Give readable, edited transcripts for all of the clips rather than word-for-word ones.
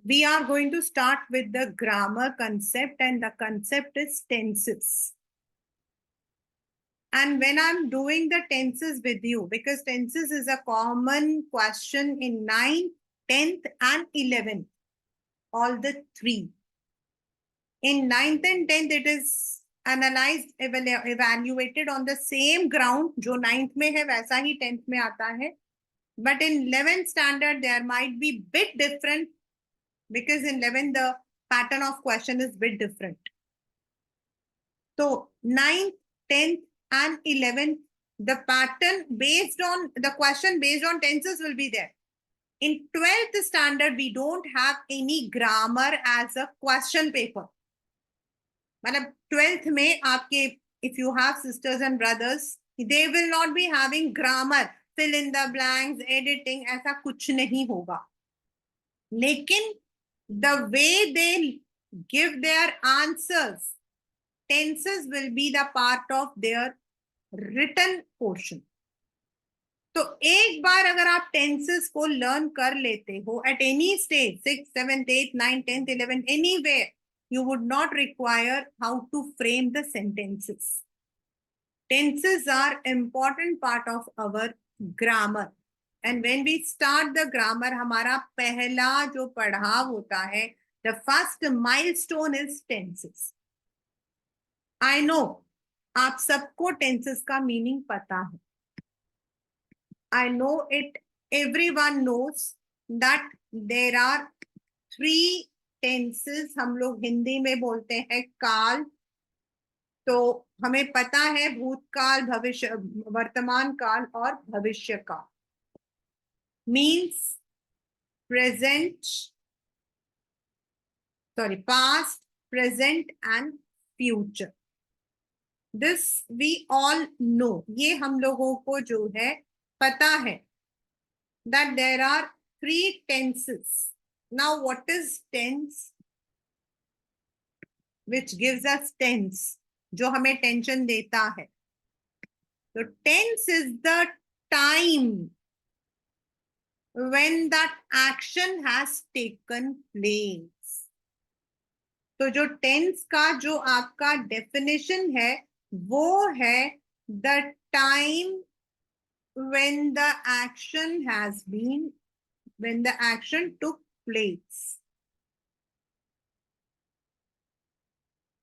we are going to start with the grammar concept, and the concept is tenses. And when I'm doing the tenses with you, because tenses is a common question in 9th, 10th and 11th, all the three. In 9th and 10th, it is analyzed, evaluated on the same ground. जो 9th में है वैसा ही 10th में आता है. But in 11th standard, there might be bit different, because in 11th, the pattern of question is bit different. So 9th, 10th and 11th, the pattern based on the question based on tenses will be there. In 12th standard, we don't have any grammar as a question paper. मतलब 12th में आपके, if you have sisters and brothers, they will not be having grammar, fill in the blanks, editing, ऐसा कुछ नहीं होगा. लेकिन the way they give their answers, tenses will be the part of their written portion. तो एक बार अगर आप tenses को लर्न कर लेते हो at any stage, 6th, 7th, 8th, 9th, 10th, 11th, anywhere, you would not require how to frame the sentences. Tenses are important part of our grammar, and when we start the grammar, हमारा पहला जो पढ़ाव होता है, the first milestone is tenses. I know आप सबको tenses का meaning पता है. I know it, everyone knows that there are 3 tenses. हम लोग हिंदी में बोलते हैं काल. तो हमें पता है भूतकाल, भविष्य, वर्तमान काल और भविष्य काल. Means present, past, present and future. This we all know. ये हम लोगों को जो है पता है that there are 3 tenses. Now, what is tense? Which gives us tense, जो हमें टेंशन देता है. So tense is the time when that action has taken place. तो जो tense का जो आपका definition है, वो है the time when the action has been, when the action took place.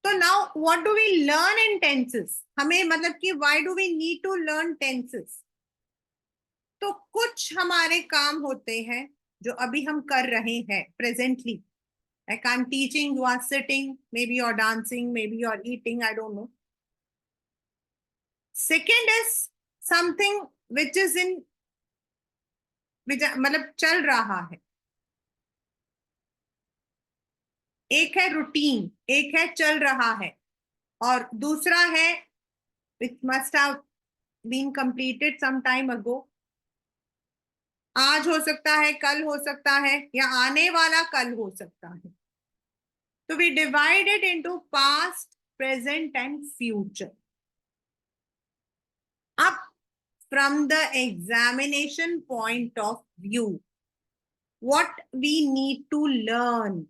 So now what do we learn in tenses? हमें मतलब कि why do we need to learn tenses? तो कुछ हमारे काम होते हैं जो अभी हम कर रहे हैं presently. Like I'm teaching, you are sitting, maybe you're dancing, maybe you're eating, I don't know. Second is something which is in, which मतलब चल रहा है. एक है रूटीन, एक है चल रहा है, और दूसरा है which must have been completed some time ago. आज हो सकता है, कल हो सकता है, या आने वाला कल हो सकता है. तो we divide it into past, present and future. अब from the examination point of view, what we need to learn.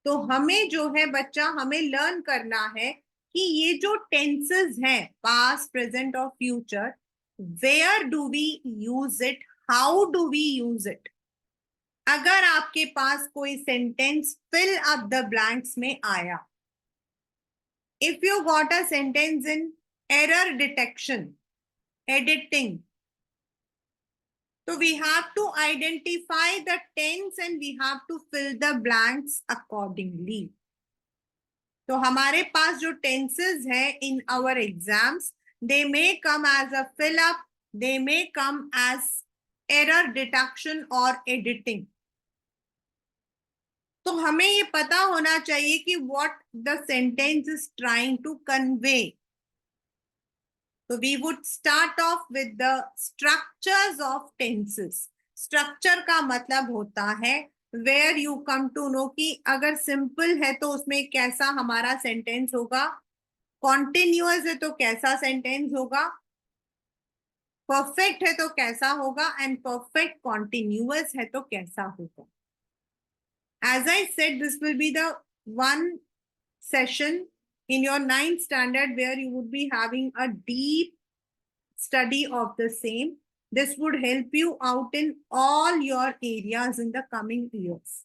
तो हमें जो है बच्चा, हमें लर्न करना है कि ये जो टेंसेस हैं, पास्ट, प्रेजेंट और future, where do we use it, how do we use it. अगर आपके पास कोई sentence fill up the blanks में आया, if you got a sentence in error detection, editing, so we have to identify the tense and we have to fill the blanks accordingly. तो हमारे पास जो tenses है in our exams, they may come as a fill up, they may come as error detection or editing. तो हमें ये पता होना चाहिए कि what the sentence is trying to convey. So we would start off with the structures of tenses. Structure का मतलब होता है where you come to know कि अगर simple है तो उसमें कैसा हमारा sentence होगा, continuous है तो कैसा sentence होगा, perfect है तो कैसा होगा, and perfect continuous है तो कैसा होगा. As I said, this will be the one session in your ninth standard where you would be having a deep study of the same. This would help you out in all your areas in the coming years.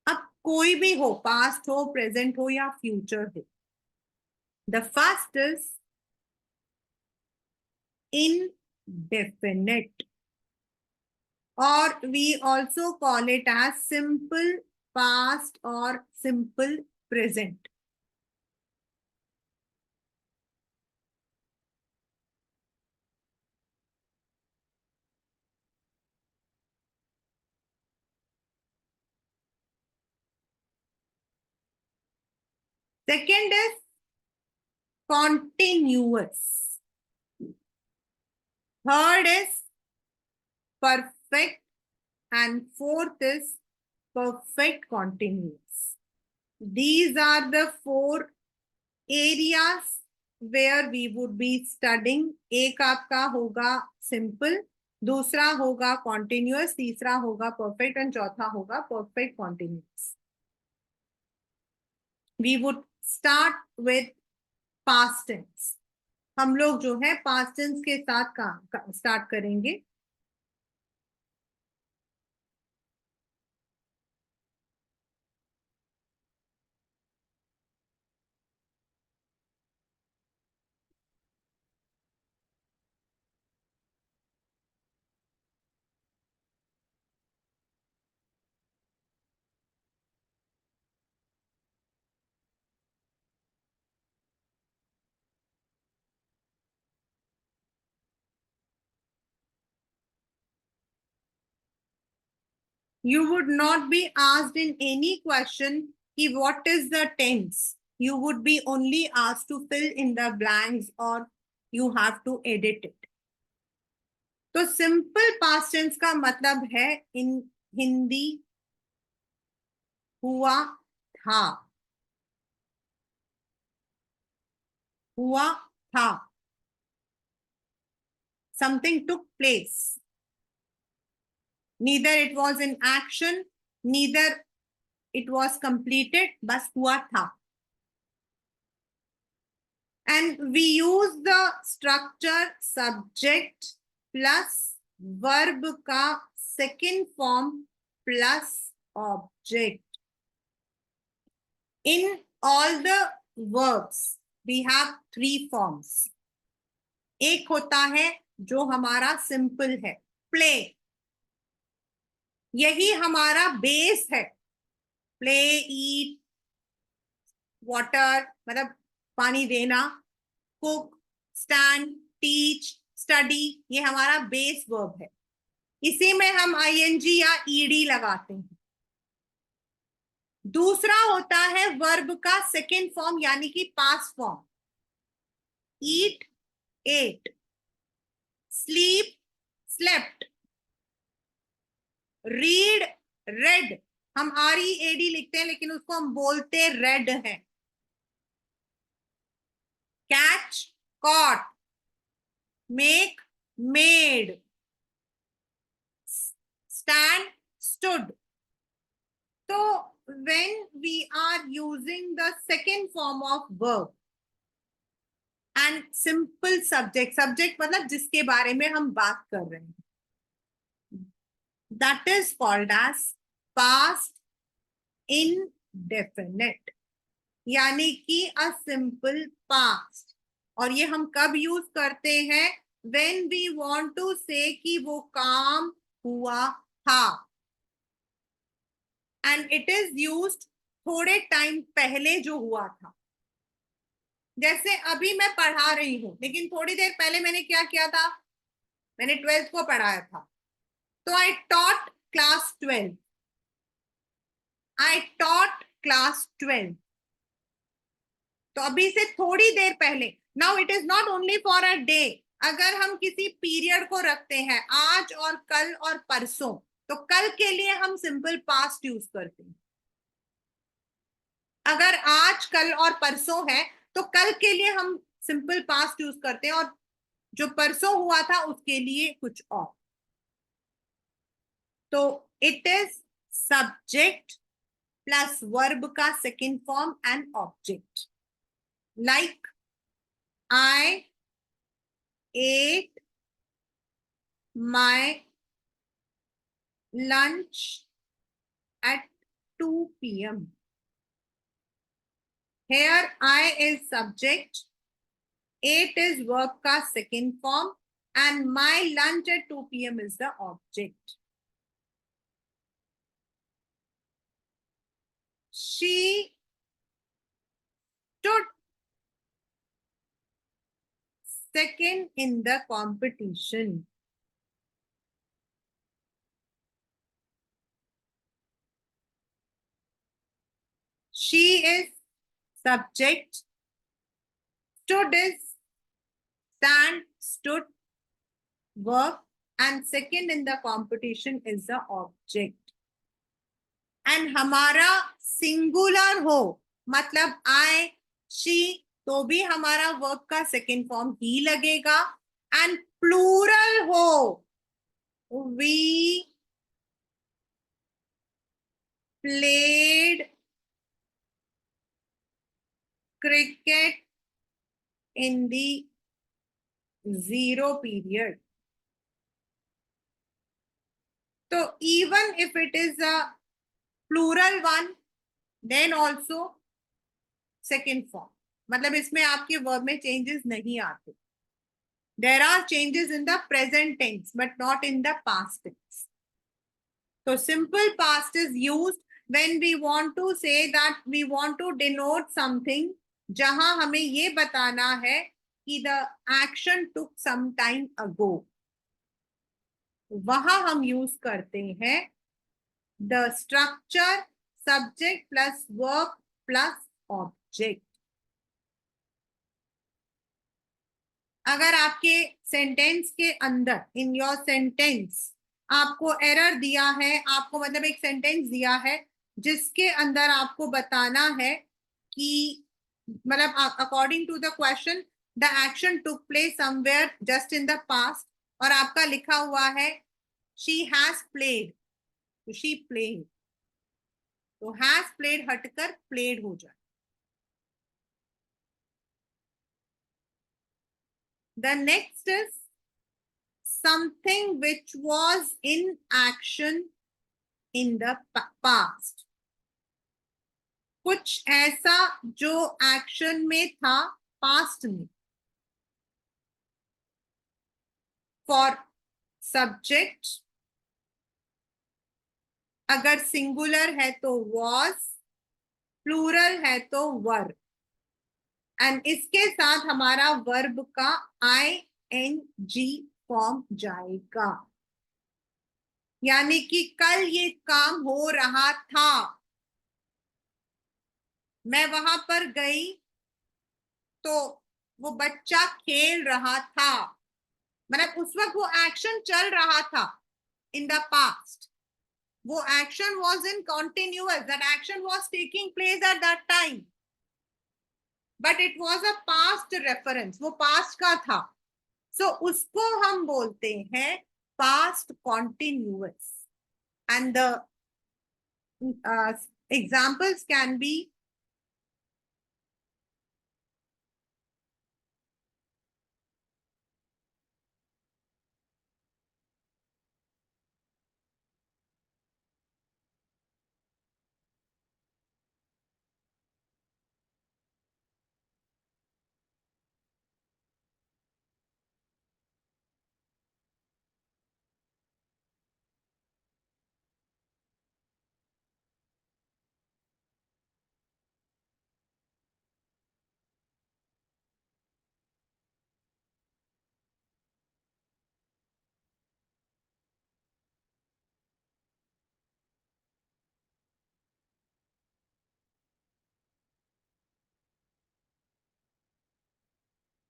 अब कोई भी हो, past हो, present हो या future हो. The first is indefinite, or we also call it as simple past or simple present. Second is continuous. Third is perfect, and fourth is perfect continuous. These are the four areas where we would be studying. एक आपका होगा simple, दूसरा होगा continuous, तीसरा होगा perfect and चौथा होगा perfect continuous. We would start with past tense. हम लोग जो है past tense के साथ काम start करेंगे. You would not be asked in any question what is the tense. You would be only asked to fill in the blanks or you have to edit it. तो simple past tense का मतलब है इन हिंदी हुआ था, हुआ था. Something took place. Neither it was in action, neither it was completed, बस हुआ था. And we use the structure subject plus verb का second form plus object. In all the verbs, we have three forms. एक होता है जो हमारा simple है, प्ले. यही हमारा बेस है. प्ले, ईट, वाटर मतलब पानी देना, कुक, स्टैंड, टीच, स्टडी, ये हमारा बेस वर्ब है. इसी में हम आईएनजी या ईडी लगाते हैं. दूसरा होता है वर्ब का सेकेंड फॉर्म यानी कि past form. Eat, ate, sleep, slept, read, read. हम READ लिखते हैं लेकिन उसको हम बोलते रेड है. Catch, caught, make, made, stand, stood. So when we are using the second form of verb and simple subject मतलब जिसके बारे में हम बात कर रहे हैं, that is called as past indefinite, यानी कि a simple past. और ये हम कब यूज करते हैं? when we want to say कि वो काम हुआ था. And it is used थोड़े टाइम पहले जो हुआ था. जैसे अभी मैं पढ़ा रही हूं लेकिन थोड़ी देर पहले मैंने क्या किया था? मैंने 12th को पढ़ाया था. तो आई टॉट क्लास 12. आई टॉट क्लास 12. तो अभी से थोड़ी देर पहले. Now it is not only for a day. अगर हम किसी पीरियड को रखते हैं, आज और कल और परसों, तो कल के लिए हम सिंपल पास्ट यूज करते हैं. अगर आज, कल और परसों है तो कल के लिए हम सिंपल पास्ट यूज करते हैं और जो परसों हुआ था उसके लिए कुछ और. तो it is subject plus verb का second form and object. Like I ate my lunch at 2 p.m. Here I is subject, ate is verb ka second form, and my lunch at 2 p.m. is the object. She stood second in the competition. She is subject, stood is stand, stood, verb, and second in the competition is the object. And हमारा singular हो मतलब I she तो भी हमारा verb का second form ही लगेगा. And plural हो we played cricket in the zero period. तो even if it is a plural one then also second form. मतलब इसमें आपके वर्ब में चेंजेस नहीं आते. There are changes in the present tense, but not in the past tense. So simple past is used when we want to say that we want to denote something जहां हमें ये बताना है कि the action took some time ago. वहां हम use करते हैं the structure subject plus verb plus object. अगर आपके सेंटेंस के अंदर इन योर सेंटेंस आपको एरर दिया है, आपको मतलब एक सेंटेंस दिया है जिसके अंदर आपको बताना है कि मतलब according to the question the action took place somewhere just in the past और आपका लिखा हुआ है शी हैज प्लेड, तो शी प्लेड, तो हैज प्लेड हटकर प्लेड हो जाए. The next is something which was in action in the past. कुछ ऐसा जो एक्शन में था पास्ट में. फॉर सब्जेक्ट अगर सिंगुलर है तो was, प्लूरल है तो were. एंड इसके साथ हमारा वर्ब का ing फॉर्म जाएगा. यानी कि कल ये काम हो रहा था, मैं वहां पर गई तो वो बच्चा खेल रहा था. मतलब उस वक्त वो एक्शन चल रहा था इन द पास्ट. वो action was in continuous, that action was taking place at that time, but it was a past reference, वो पास्ट का था. सो उसको हम बोलते हैं past continuous. And the examples can be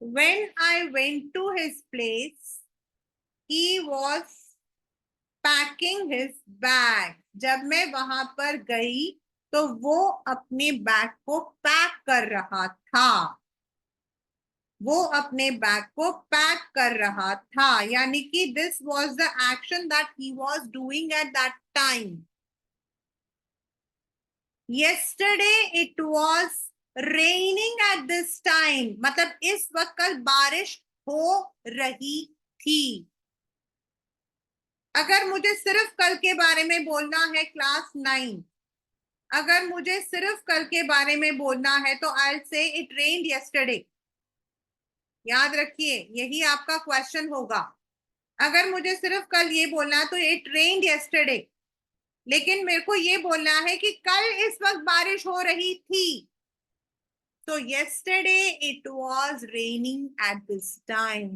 when I went to his place, he was packing his bag. जब मैं वहां पर गई तो वो अपने बैग को पैक कर रहा था. वो अपने बैग को पैक कर रहा था. यानी कि this was the action that he was doing at that time. yesterday it was raining at this time, मतलब इस वक्त कल बारिश हो रही थी। अगर मुझे सिर्फ कल के बारे में बोलना है क्लास 9, अगर मुझे सिर्फ कल के बारे में बोलना है तो I will say it rained yesterday. याद रखिए, यही आपका क्वेश्चन होगा। अगर मुझे सिर्फ कल ये बोलना है तो इट रेन्ड यस्टरडे, लेकिन मेरे को ये बोलना है कि कल इस वक्त बारिश हो रही थी। So yesterday it was raining at this time.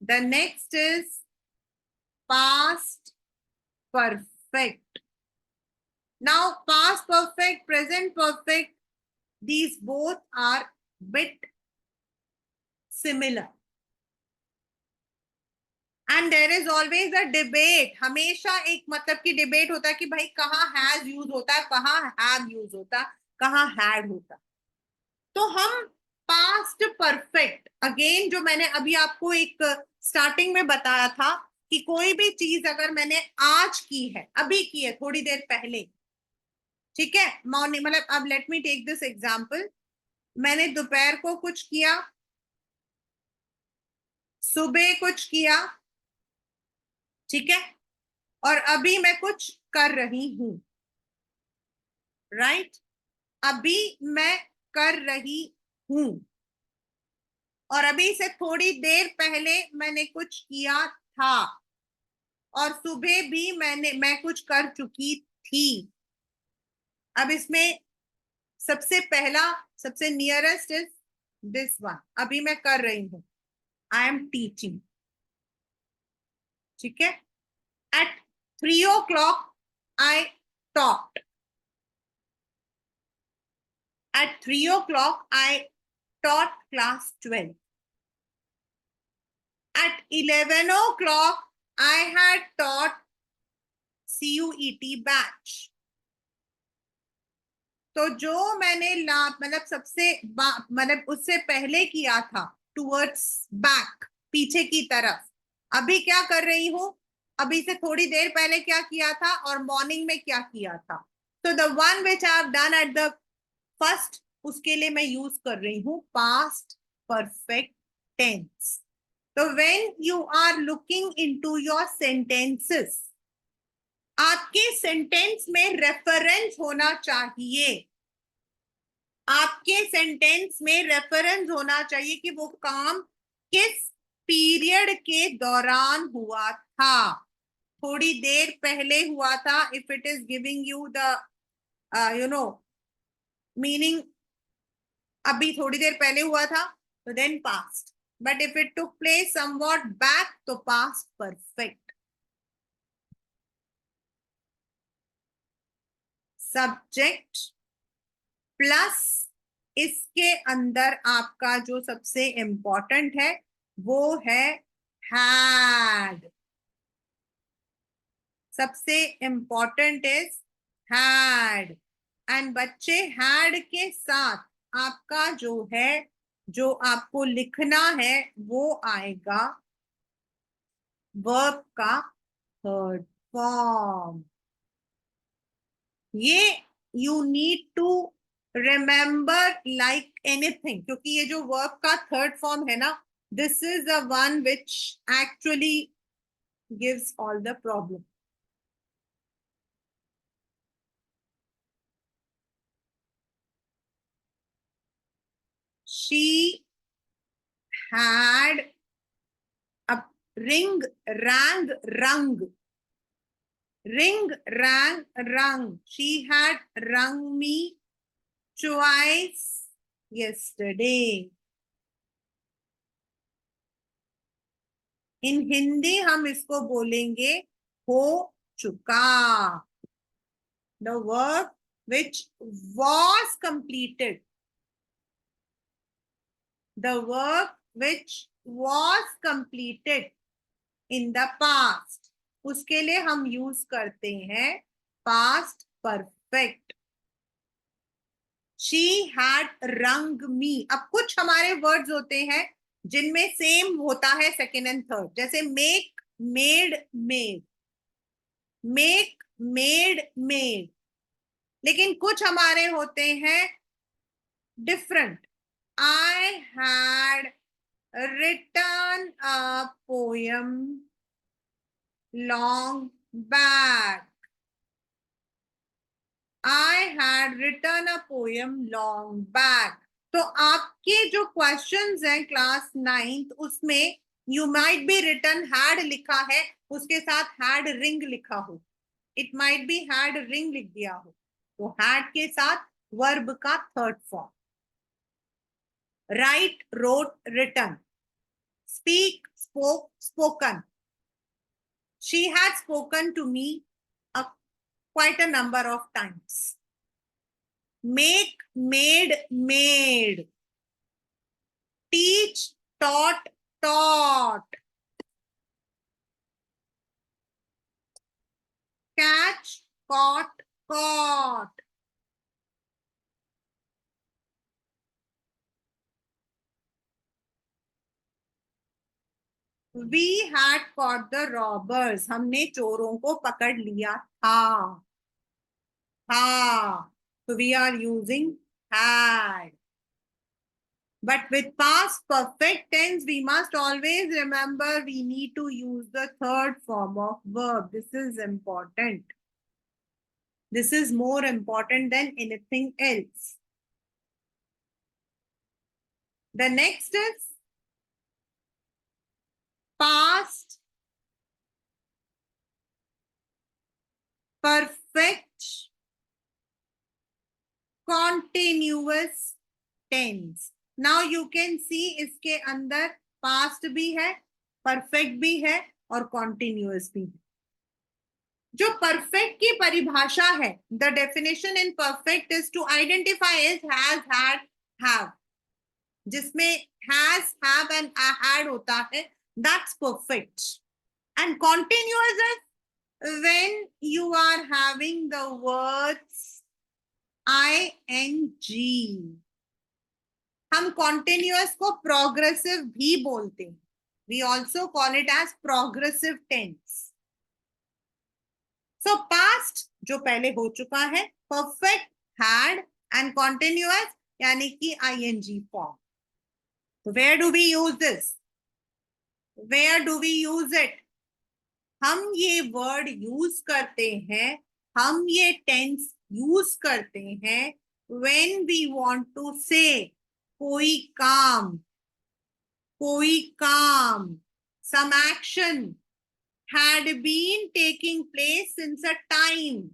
The next is past perfect. Now past perfect, present perfect, these both are bit similar. And there is always a debate. हमेशा एक मतलब की डिबेट होता है कि भाई कहाँ has यूज होता है, कहाँ have यूज होता है, कहाँ had होता है। तो हम पास्ट परफेक्ट, अगेन जो मैंने अभी आपको एक स्टार्टिंग में बताया था कि कोई भी चीज अगर मैंने आज की है, अभी की है, थोड़ी देर पहले, ठीक है, मॉर्निंग, मतलब अब let me take this example. मैंने दोपहर को कुछ किया, सुबह कुछ किया, ठीक है, और अभी मैं कुछ कर रही हूं, राइट। अभी मैं कर रही हूं, और अभी से थोड़ी देर पहले मैंने कुछ किया था, और सुबह भी मैं कुछ कर चुकी थी। अब इसमें सबसे पहला, सबसे नियरेस्ट इज दिस वन, अभी मैं कर रही हूं, आई एम टीचिंग, ठीक है। At 3 o'clock I taught, at 3 o'clock I taught class 12, at 11 o'clock I had taught CUET batch. तो जो मैंने मतलब सबसे मतलब उससे पहले किया था, टूवर्ड्स बैक, पीछे की तरफ, अभी क्या कर रही हूं, अभी से थोड़ी देर पहले क्या किया था, और मॉर्निंग में क्या किया था। तो the one which I have done at the first, उसके लिए मैं यूज कर रही हूं पास्ट परफेक्ट टेंस। तो when you are looking into your sentences, आपके सेंटेंस में रेफरेंस होना चाहिए, आपके सेंटेंस में रेफरेंस होना चाहिए कि वो काम किस पीरियड के दौरान हुआ था, थोड़ी देर पहले हुआ था। If it is giving you the you know meaning, अभी थोड़ी देर पहले हुआ था, तो then past. But if it took place somewhat back, तो पास्ट परफेक्ट। सब्जेक्ट प्लस इसके अंदर आपका जो सबसे इंपॉर्टेंट है वो है had। सबसे इंपॉर्टेंट इज had। एंड बच्चे, had के साथ आपका जो है, जो आपको लिखना है, वो आएगा वर्ब का थर्ड फॉर्म। ये you need to remember like anything, क्योंकि ये जो वर्ब का थर्ड फॉर्म है ना, this is the one which actually gives all the problem. She had a ring, rang, rung. Ring, rang, rung. She had rung me twice yesterday. इन हिंदी हम इसको बोलेंगे हो चुका। The work which was completed. The work which was completed in the past, उसके लिए हम use करते हैं पास्ट परफेक्ट। शी हैड रंग मी। अब कुछ हमारे वर्ड्स होते हैं जिनमें सेम होता है सेकेंड एंड थर्ड, जैसे make, made, made, make, made made, लेकिन कुछ हमारे होते हैं different. I had written a poem long back. I had written a poem long back. तो आपके जो क्वेश्चंस हैं क्लास 9th उसमें you might be written had लिखा है, उसके साथ हैड रिंग लिखा हो. It might be had ring लिख दिया हो, तो हैड के साथ वर्ब का third form. Write, wrote, written. Speak, spoke, spoken. She had spoken to me a, quite a number of times. Make, made, made. Teach, taught, taught. Catch, caught, caught. We had caught the robbers. हमने चोरों को पकड़ लिया था. So we are using had. But with past perfect tense, we must always remember we need to use the third form of verb. This is important. This is more important than anything else. The next is past perfect continuous tense. Now you can see इसके अंदर past भी है, perfect भी है और continuous भी है. जो perfect की परिभाषा है, the definition in perfect is to identify as has, had, have. जिसमें has, have and had होता है, that's perfect. And continuous is when you are having the words ing. हम continuous को progressive भी बोलते हैं. We also call it as progressive tense. So past जो पहले हो चुका है, perfect, had and continuous यानी कि ing form. So where do we use this? Where do we use it? हम ये word use करते हैं, हम ये tense use करते हैं when we want to say कोई काम, some action had been taking place since a time.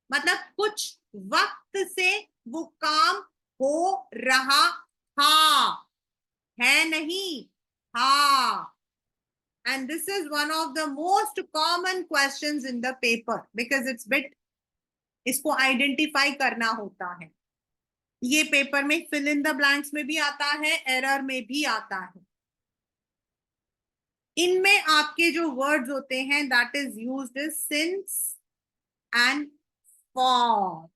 मतलब कुछ वक्त से वो काम हो रहा था, है नहीं, हाँ. And this is one of the most common questions in the paper because it's bit, इसको आइडेंटिफाई करना होता है. ये पेपर में फिल इन द ब्लैंक्स में भी आता है, एरर में भी आता है. इनमें आपके जो वर्ड्स होते हैं that is used is since and for.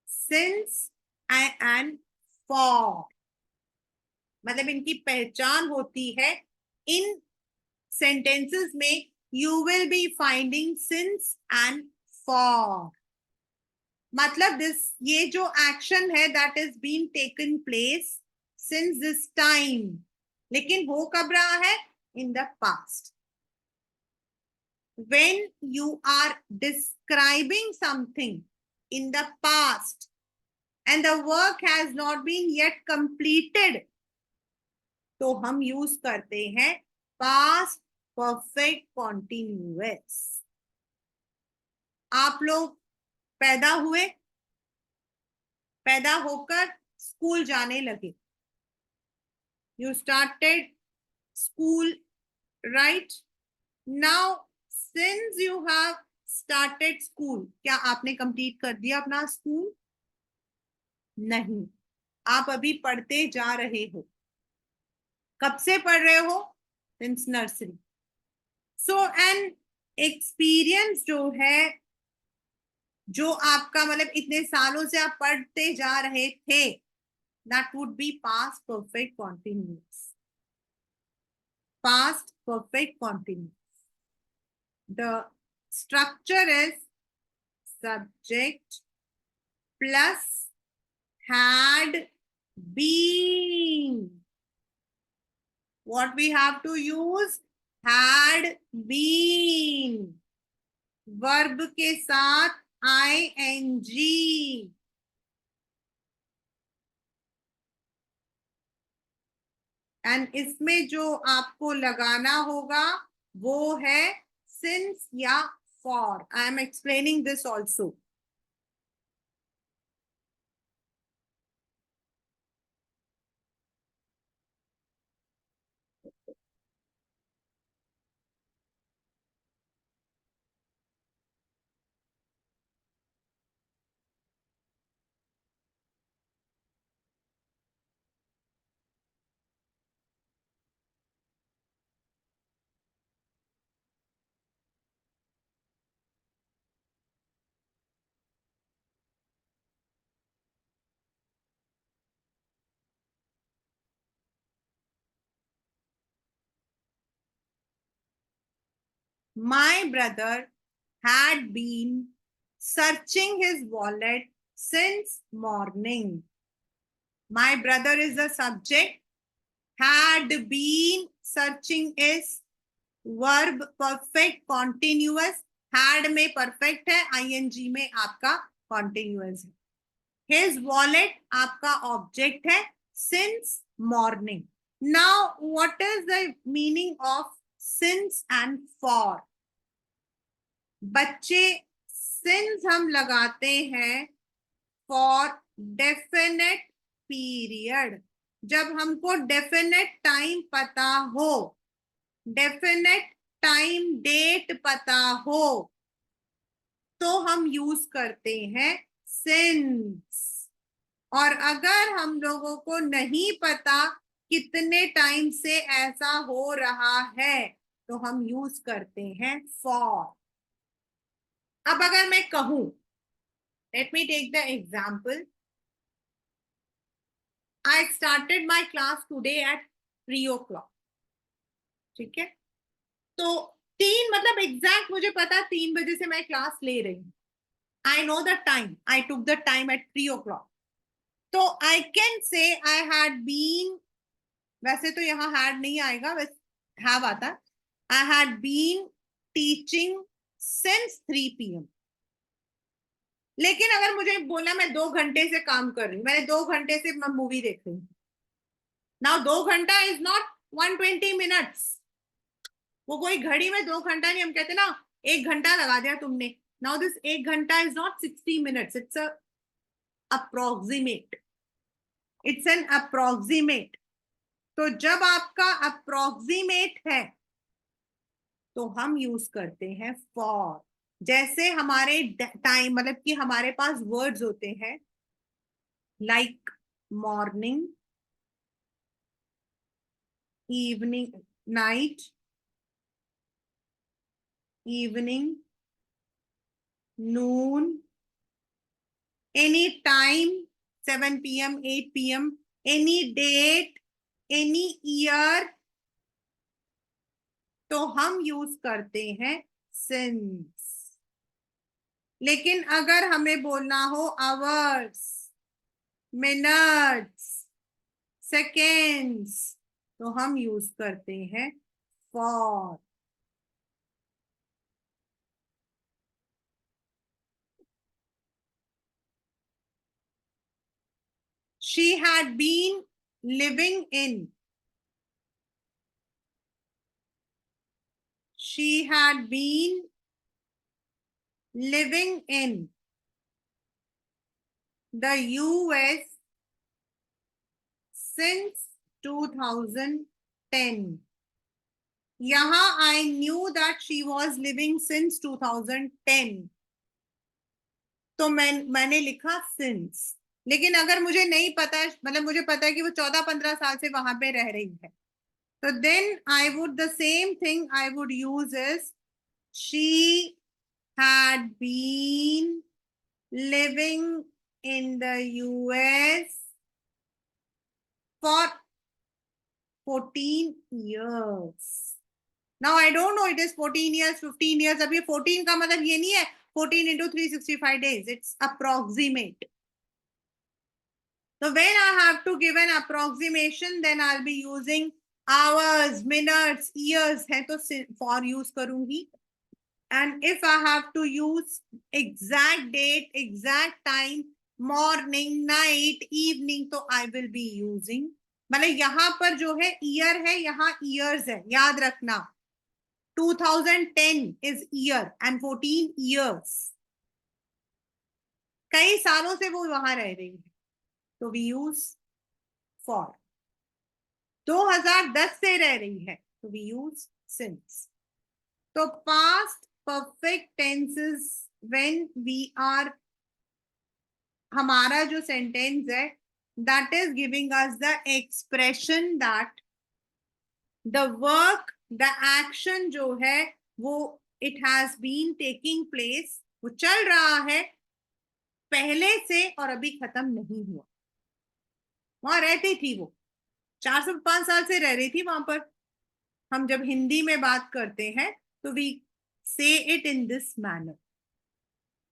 Since and for मतलब इनकी पहचान होती है. इन सेंटेंसेस में you will be finding since and for. मतलब दिस, ये जो एक्शन है that is been taken place since this time, लेकिन हो कब रहा है? In the past. When you are describing something in the past and the work has not been yet completed, तो हम यूज करते हैं past perfect continuous. आप लोग पैदा हुए, पैदा होकर स्कूल जाने लगे. You started school, right? Now since you have started school, क्या आपने कंप्लीट कर दिया अपना स्कूल? नहीं, आप अभी पढ़ते जा रहे हो. कब से पढ़ रहे हो? Since nursery. So an experience जो है, जो आपका मतलब इतने सालों से आप पढ़ते जा रहे थे, that would be past perfect continuous. Past perfect continuous. The Structure is subject plus had been. What we have to use? Had been. Verb के साथ ing. एंड इसमें जो आपको लगाना होगा वो है सिंस या for. I am explaining this also. My brother had been searching his wallet since morning. My brother is the subject. Had been searching is verb perfect continuous. Had में perfect है, ing में आपका continuous है. His wallet आपका object है since morning. Now, what is the meaning of since and for? बच्चे since हम लगाते हैं फॉर डेफिनेट पीरियड. जब हमको डेफिनेट टाइम पता हो, डेफिनेट टाइम डेट पता हो, तो हम यूज करते हैं सिंस. और अगर हम लोगों को नहीं पता कितने टाइम से ऐसा हो रहा है, तो हम यूज करते हैं फॉर. अब अगर मैं कहूं, let me take the example, I started my class today at 3 o'clock. ठीक है, तो 3 मतलब एग्जैक्ट मुझे पता 3 बजे से मैं क्लास ले रही हूं. I know the time, I took the time at 3 o'clock. तो I can say I had been, वैसे तो यहाँ हैड नहीं आएगा, वैसे हैव आता. I had been teaching since 3 PM. लेकिन अगर मुझे बोला मैं 2 घंटे से काम कर रही हूँ, मैंने 2 घंटे से मैं मूवी देख रही हूँ. नाउ 2 घंटा इज नॉट 120 minutes. वो कोई घड़ी में 2 घंटा नहीं, हम कहते ना 1 घंटा लगा दिया तुमने. नाउ दिस 1 घंटा is not 60 minutes. It's a approximate. It's an approximate. तो जब आपका अप्रोक्सीमेट है तो हम यूज करते हैं फॉर. जैसे हमारे टाइम मतलब कि हमारे पास वर्ड्स होते हैं like morning, evening, night, evening, noon, any time, 7 PM, 8 PM, any date, any year, तो हम यूज करते हैं सिंस. लेकिन अगर हमें बोलना हो आवर्स, मिनट्स, सेकेंड्स, तो हम यूज करते हैं for. She had been living in. She had been living in the US since 2010. यहाँ I knew that she was living since 2010. तो मैंने लिखा since. लेकिन अगर मुझे नहीं पता, मतलब मुझे पता है कि वो 14-15 साल से वहां पे रह रही है, तो then I would, the same thing I would use is she had been living in the US for 14 years. Now I don't know it is 14 years, 15 years. अब ये 14 का मतलब ये नहीं है 14 into 365 days. It's approximate. So when I have to give an approximation, then I'll be using hours, minutes, years है तो for use करूंगी. And if I have to use exact date, exact time, morning, night, evening, तो I will be using. मतलब यहाँ पर जो है year है, यहाँ years है, याद रखना. 2010 is year and 14 years. कई सालों से वो वहां रह रही है, तो we use for. 2010 से रह रही है, तो we use since. तो past perfect tenses when we are, हमारा जो सेंटेंस है that is giving us the expression that the work, the action जो है वो it has been taking place, वो चल रहा है पहले से और अभी खत्म नहीं हुआ. वहां रहती थी वो 405 साल से रह रही थी वहां पर. हम जब हिंदी में बात करते हैं तो we say it in this manner.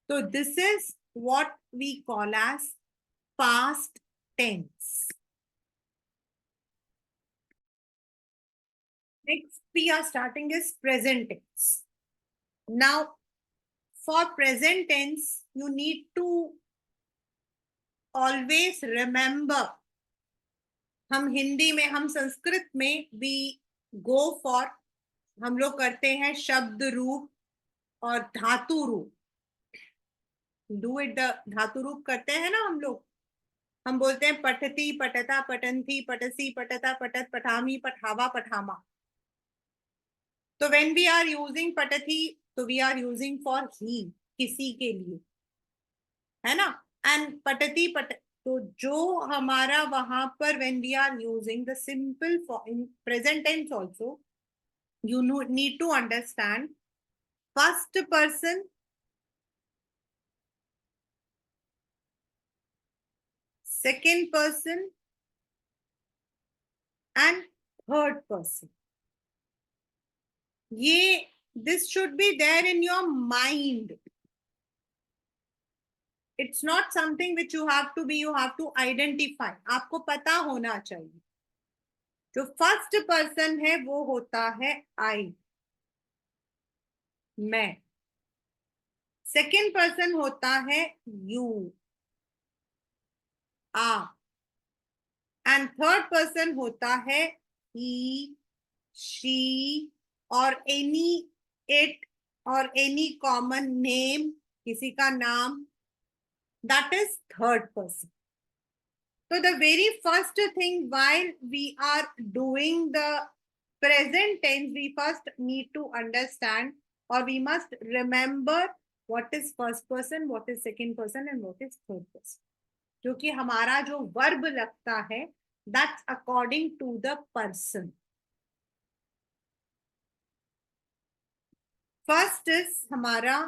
तो this is what we call as past tense. Next we are starting is present tense. Now for present tense you need to always remember, हम हिंदी में, हम संस्कृत में we go for, हम लोग करते हैं शब्द रूप और धातु रूप. डू इट धातु रूप करते हैं ना हम लोग. हम बोलते हैं पठती, पठता, पठंती, पठसी, पठता, पठत, पठामी, पठावा, पठामा. तो व्हेन वी आर यूजिंग पठती, तो we are using for he, किसी के लिए, है ना. एंड पठती पठ, तो जो हमारा वहां पर when we are using the simple in present tense also, you need to understand first person, second person and third person. ये this should be there in your mind. It's not something which you have to identify. आपको पता होना चाहिए. जो first person है वो होता है आई, मैं. सेकेंड पर्सन होता है यू, आप. एंड थर्ड पर्सन होता है ही, शी और एनी, इट और एनी कॉमन नेम, किसी का नाम, that is third person. So the very first thing while we are doing the present tense, we first need to understand or we must remember what is first person, what is second person and what is third person. जो कि हमारा जो verb लगता है that's according to the person. First is हमारा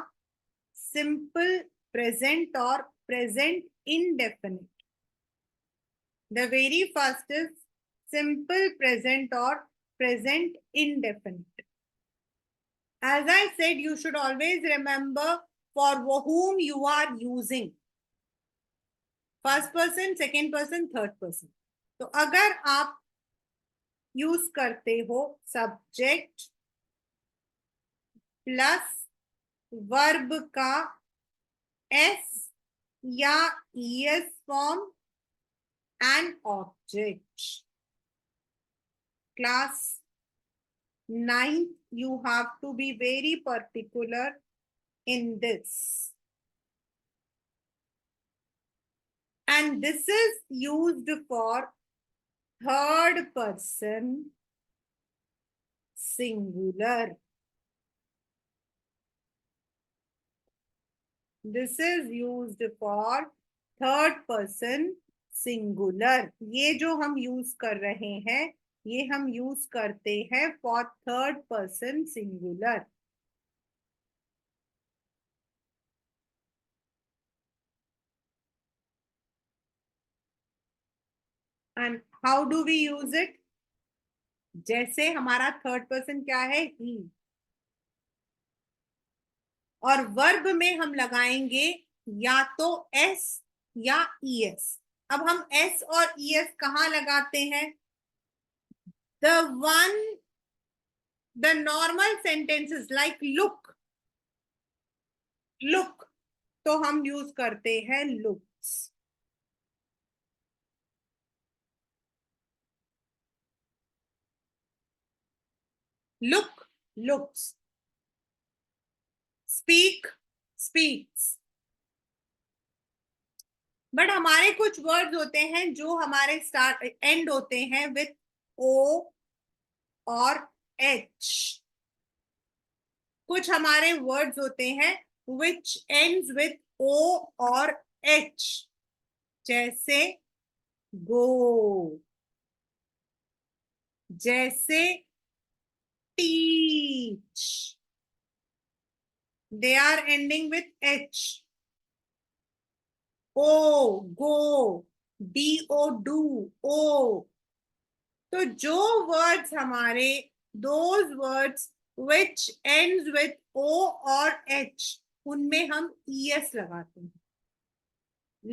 simple present और present indefinite. The very first is simple present or present indefinite. As I said, you should always remember for whom you are using. First person, second person, third person. तो अगर आप use करते हो subject plus verb का S या ES form and object, class 9th you have to be very particular in this. And this is used for third person singular. This is used for third person singular. ये जो हम use कर रहे हैं ये हम use करते हैं for third person singular. And how do we use it? जैसे हमारा थर्ड पर्सन क्या है, ही, और वर्ब में हम लगाएंगे या तो एस या ईएस। अब हम एस और ईएस कहाँ लगाते हैं? The one, the normal sentences like look, look, तो हम यूज करते हैं looks. Look, looks. Speak, speaks. But हमारे कुछ वर्ड्स होते हैं जो हमारे स्टार्ट एंड होते हैं विथ ओ और एच। कुछ हमारे वर्ड्स होते हैं विच एंड्स विथ ओ और एच, जैसे गो, जैसे teach, they are ending with H. O, go, D O, do, O. तो जो वर्ड्स हमारे, those words which ends with O और एच, उनमें हम ईएस लगाते हैं।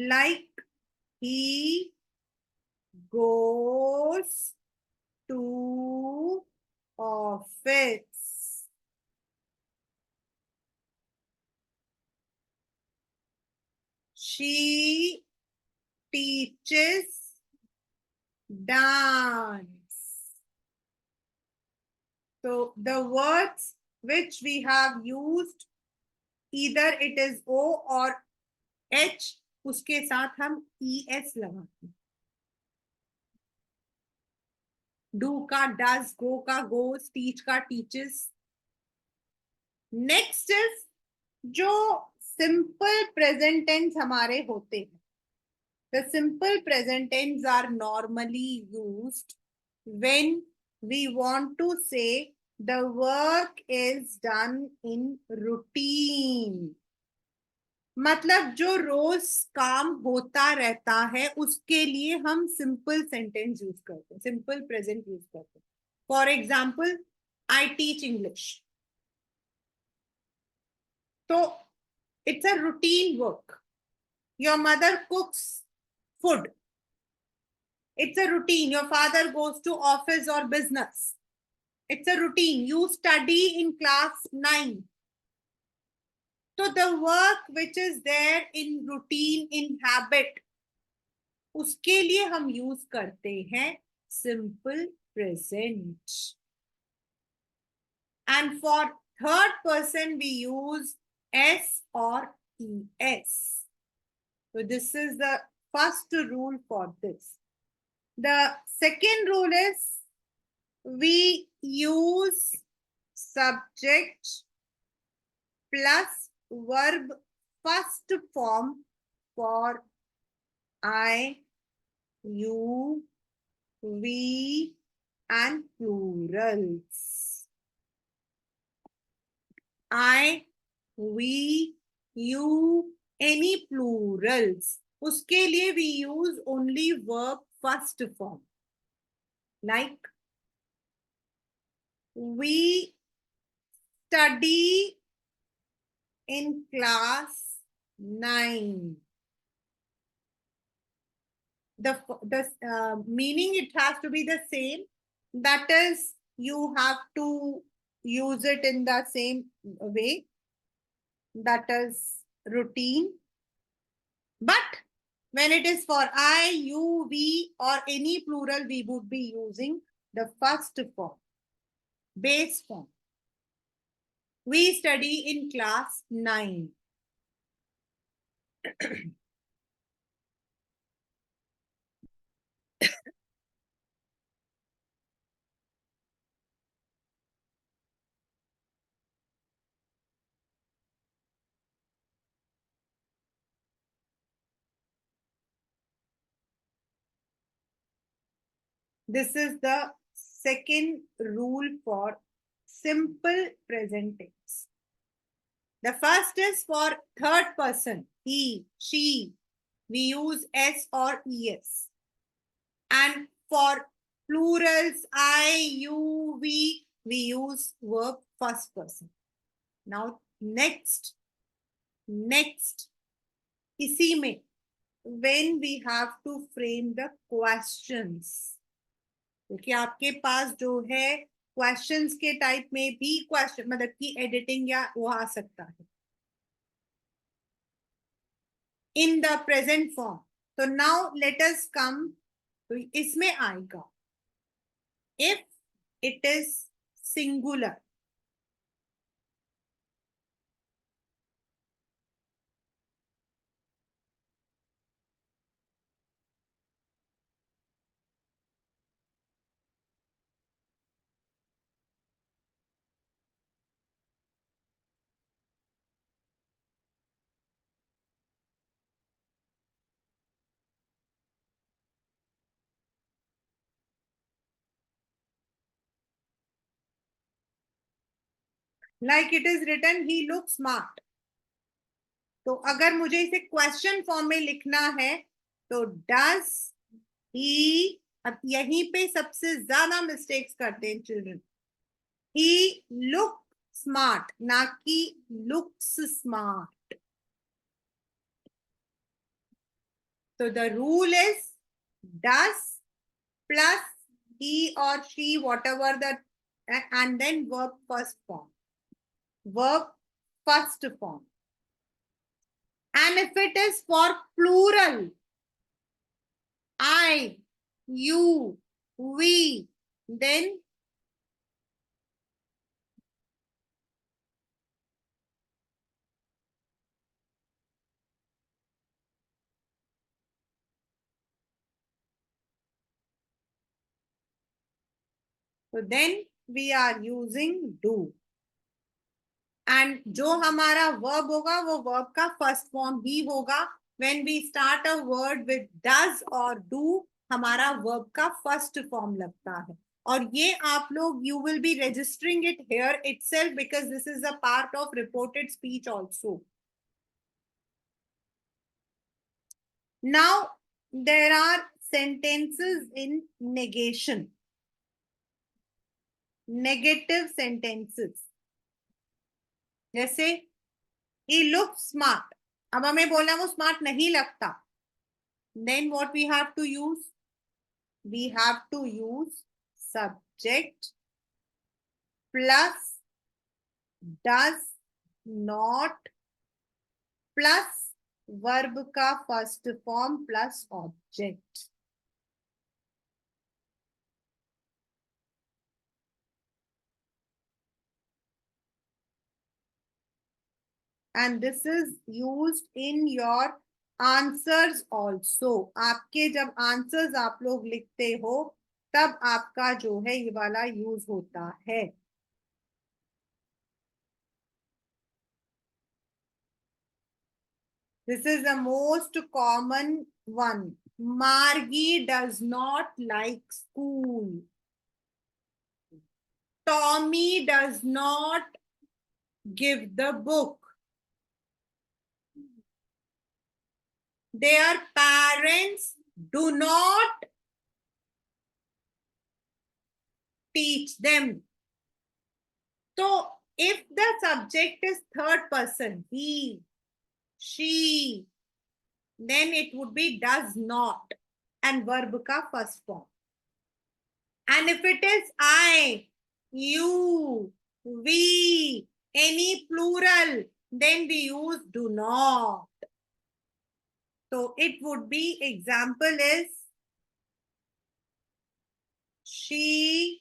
Like he goes to office. She teaches dance. So the words which we have used, either it is O or H, उसके साथ हम ES लगाते हैं। Do का does, go का goes, teach का teaches। नेक्स्ट इज जो सिंपल प्रेजेंट टेंस हमारे होते हैं। The simple present tense are normally used when we want to say the work is done in routine। मतलब जो रोज काम होता रहता है उसके लिए हम सिंपल सेंटेंस यूज करते हैं, सिंपल प्रेजेंट यूज करते हैं। For example, I teach English. तो it's a routine work. Your mother cooks food, it's a routine. Your father goes to office or business, it's a routine. You study in class 9, so the work which is there in routine, in habit, उसके लिए हम use करते हैं simple present। And for third person we use s or es। So this is the first rule for this. The second rule is we use subject plus verb first form for I, you, we and plurals। I, we, you, any plurals, उसके लिए we use only verb first form। Like we study in class 9। The meaning, it has to be the same. That is, you have to use it in the same way. That is routine. But when it is for I, you, we, or any plural, we would be using the first form, base form. We study in class 9. This is the second rule for simple present tense. The first is for third person, he, she. We use s or es. And for plurals, I, you, we use verb first person. Now, next, इसी में, when we have to frame the questions, क्योंकि आपके पास जो है questions के type में भी question मतलब की एडिटिंग या वो आ सकता है इन द प्रेजेंट फॉर्म. तो नाउ लेट अस कम, तो इसमें आएगा if it is singular. Like it is written he look smart. तो अगर मुझे इसे क्वेश्चन फॉर्म में लिखना है तो डज ही, अब यहीं पे सबसे ज्यादा मिस्टेक्स करते हैं चिल्ड्रन. ही लुक स्मार्ट, ना कि लुक्स स्मार्ट. तो the rule is does plus he or she, whatever the, and then verb first form. Verb first form. And if it is for plural, I, you, we, then we are using do. And जो हमारा verb होगा वो verb का first form ही होगा. When we start a word with does or do, हमारा verb का first form लगता है. और ये आप लोग, you will be registering it here itself because this is a part of reported speech also. Now there are sentences in negation, negative sentences. जैसे he looks smart. अब हमें बोलना वो स्मार्ट नहीं लगता. Then what we have to use? We have to use subject plus does not plus verb का first form plus object. And this is used in your answers also. आपके जब answers आप लोग लिखते हो तब आपका जो है ये वाला यूज होता है. This is the most common one. Margie does not like school. Tommy does not give the book. Their parents do not teach them. So if the subject is third person, he, she, then it would be does not and verb ka first form. And if it is I, you, we, any plural, then we use do not. So it would be, example is she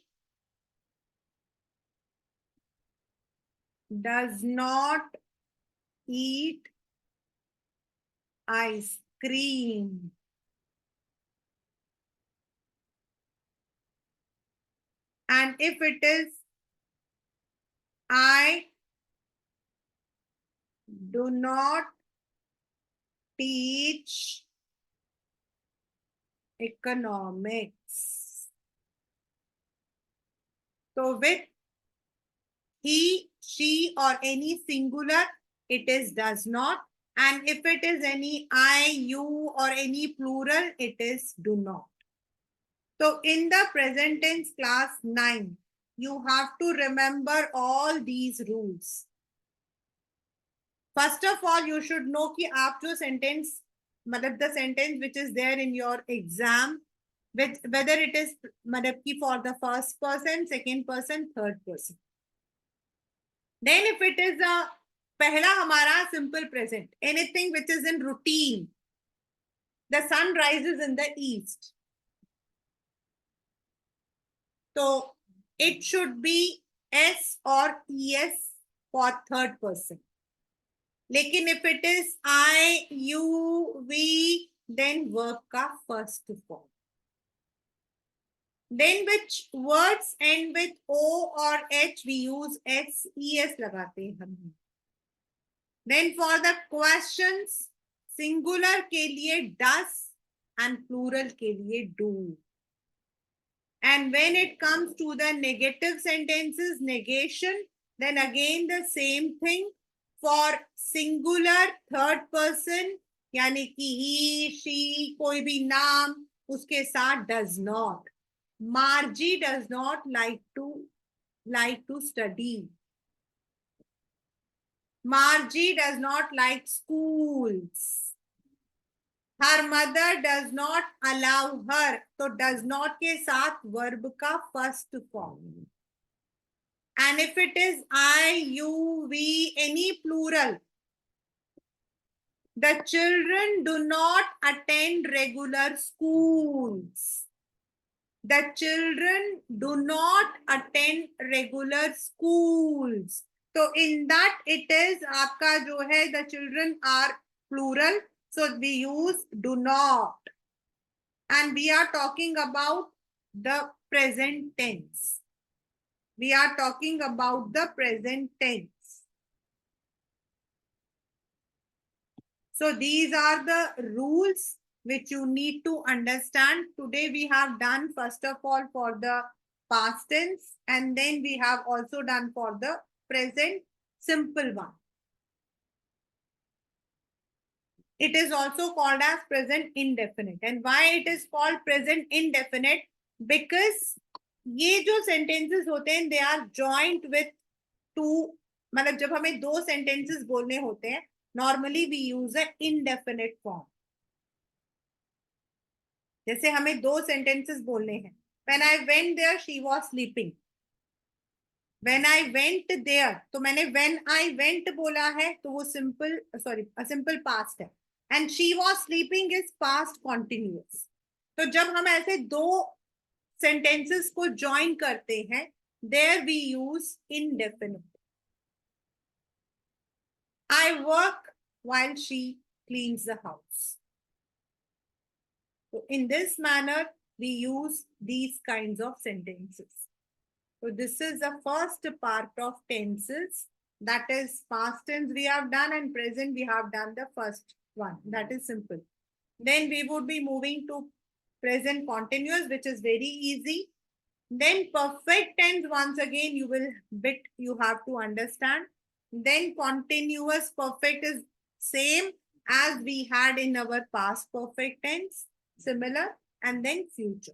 does not eat ice cream. And if it is I do not teach economics. So with he, she, or any singular, it is does not. And if it is any I, you, or any plural, it is do not. So in the present tense class 9, you have to remember all these rules. First of all, you should know कि आप जो sentence, मतलब the sentence which is there in your exam, with whether it is मतलब कि for the first person, second person, third person. Then if it is a पहला हमारा simple present, anything which is in routine, the sun rises in the east. So it should be S or ES for third person. लेकिन if it is I, you, we, then verb का first form. Then which words end with O or H, we use S, ES लगाते हैं हम. Then for the questions, singular के लिए does and plural के लिए do. And when it comes to the negative sentences, negation, then again the same thing. For singular third person, यानी कि he, she, कोई भी नाम उसके साथ does not. Margie does not like to study. Margie does not like schools. Her mother does not allow her. तो does not के साथ verb का first form. And if it is I, you, we, any plural, the children do not attend regular schools. The children do not attend regular schools. So in that it is आपका जो है the children are plural. So we use do not. And we are talking about the present tense. We are talking about the present tense. So these are the rules which you need to understand. Today we have done first of all for the past tense, and then we have also done for the present simple one. It is also called as present indefinite. And why it is called present indefinite? Because ये जो sentences होते हैं, they are joined with two, मतलब जब हमें दो sentences बोलने होते हैं, normally we use a indefinite form. जैसे हमें दो sentences बोलने हैं. When I went there, she was sleeping. When I went there, तो मैंने when I went बोला है, तो वो simple past है. And she was sleeping is past continuous. तो जब हम ऐसे दो sentences को join करते हैं, there we use indefinite. I work while she cleans the house. So in this manner, we use these kinds of sentences. So this is the first part of tenses. That is past tense we have done, and present we have done the first one. That is simple. Then we would be moving to present continuous, which is very easy. Then perfect tense, once again, you have to understand. Then continuous perfect is same as we had in our past perfect tense, similar, and then future.